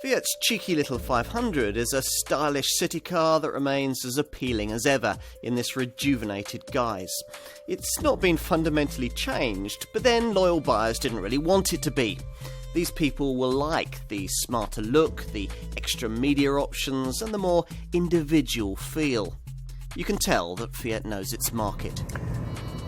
Fiat's cheeky little 500 is a stylish city car that remains as appealing as ever in this rejuvenated guise. It's not been fundamentally changed, but then loyal buyers didn't really want it to be. These people will like the smarter look, the extra media options, and the more individual feel. You can tell that Fiat knows its market.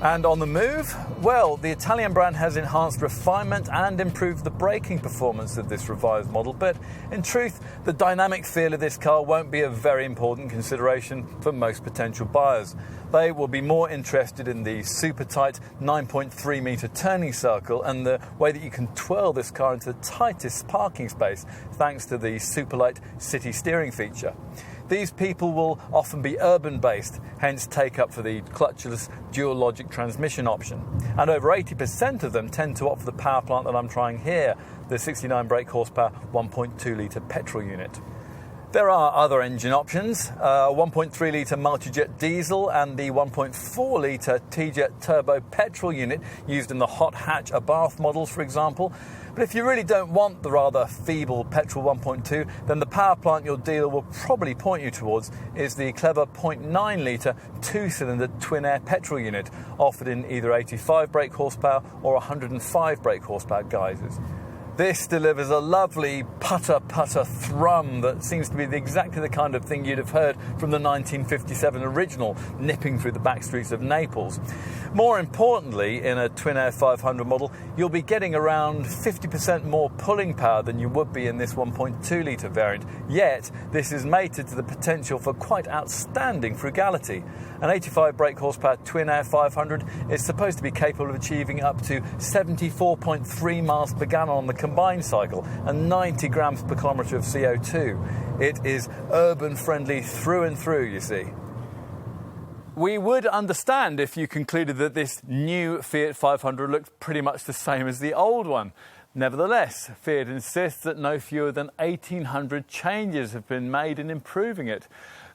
And on the move? Well, the Italian brand has enhanced refinement and improved the braking performance of this revised model, but in truth, the dynamic feel of this car won't be a very important consideration for most potential buyers. They will be more interested in the super tight 9.3 metre turning circle and the way that you can twirl this car into the tightest parking space thanks to the super light city steering feature. These people will often be urban-based, hence take up for the clutchless dual logic transmission option. And over 80% of them tend to opt for the power plant that I'm trying here, the 69 brake horsepower 1.2 litre petrol unit. There are other engine options, 1.3 litre multi-jet diesel and the 1.4 litre T-Jet turbo petrol unit used in the hot hatch Abarth models, for example. But if you really don't want the rather feeble petrol 1.2, then the power plant your dealer will probably point you towards is the clever 0.9 litre two-cylinder twin-air petrol unit, offered in either 85 brake horsepower or 105 brake horsepower guises. This delivers a lovely putter-putter thrum that seems to be exactly the kind of thing you'd have heard from the 1957 original nipping through the back streets of Naples. More importantly, in a Twin Air 500 model, you'll be getting around 50% more pulling power than you would be in this 1.2 litre variant, yet this is mated to the potential for quite outstanding frugality. An 85 brake horsepower Twin Air 500 is supposed to be capable of achieving up to 74.3 miles per gallon on the combined cycle and 90 grams per kilometre of CO2. It is urban friendly through and through, you see. We would understand if you concluded that this new Fiat 500 looked pretty much the same as the old one. Nevertheless, Fiat insists that no fewer than 1,800 changes have been made in improving it.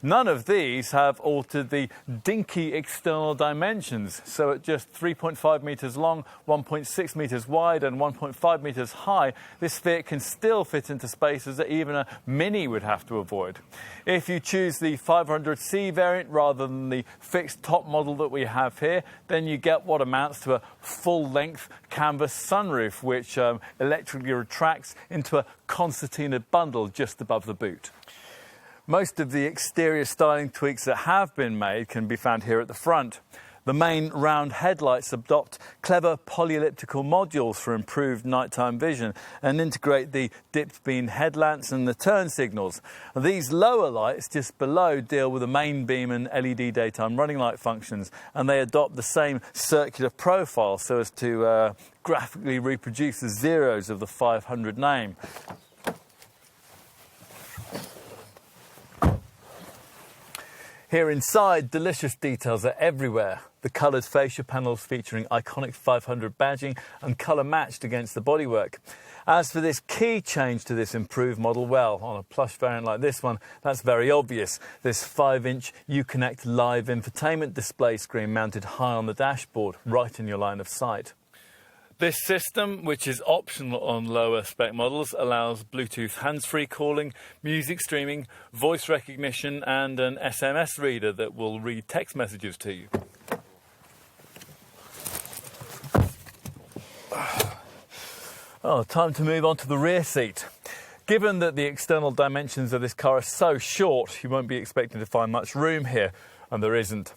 None of these have altered the dinky external dimensions, so at just 3.5 metres long, 1.6 metres wide and 1.5 metres high, this Fiat can still fit into spaces that even a Mini would have to avoid. If you choose the 500C variant rather than the fixed top model that we have here, then you get what amounts to a full-length canvas sunroof, which electrically retracts into a concertina bundle just above the boot. Most of the exterior styling tweaks that have been made can be found here at the front. The main round headlights adopt clever polyelliptical modules for improved nighttime vision and integrate the dipped beam headlamps and the turn signals. These lower lights just below deal with the main beam and LED daytime running light functions, and they adopt the same circular profile so as to graphically reproduce the zeros of the 500 name. Here inside, delicious details are everywhere. The coloured fascia panels featuring iconic 500 badging and colour matched against the bodywork. As for this key change to this improved model, well, on a plush variant like this one, that's very obvious. This 5-inch Uconnect live infotainment display screen mounted high on the dashboard, right in your line of sight. This system, which is optional on lower spec models, allows Bluetooth hands-free calling, music streaming, voice recognition and an SMS reader that will read text messages to you. Oh, time to move on to the rear seat. Given that the external dimensions of this car are so short, you won't be expecting to find much room here, and there isn't.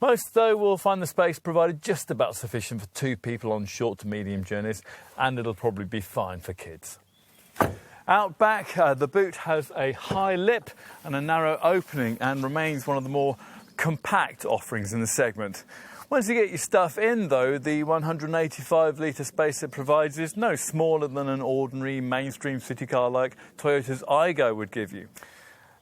Most, though, will find the space provided just about sufficient for two people on short to medium journeys, and it'll probably be fine for kids. Out back, the boot has a high lip and a narrow opening and remains one of the more compact offerings in the segment. Once you get your stuff in, though, the 185-litre space it provides is no smaller than an ordinary mainstream city car like Toyota's Aygo would give you.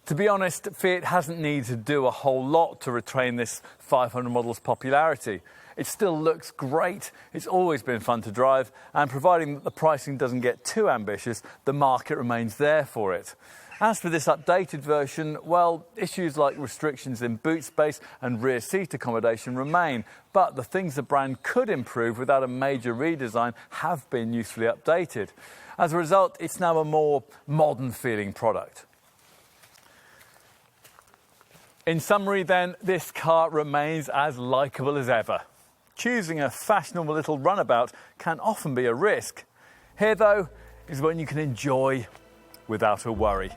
To be honest, Fiat hasn't needed to do a whole lot to retain this 500 model's popularity. It still looks great, it's always been fun to drive, and providing that the pricing doesn't get too ambitious, the market remains there for it. As for this updated version, well, issues like restrictions in boot space and rear seat accommodation remain, but the things the brand could improve without a major redesign have been usefully updated. As a result, it's now a more modern feeling product. In summary then, this car remains as likeable as ever. Choosing a fashionable little runabout can often be a risk. Here though is when you can enjoy without a worry.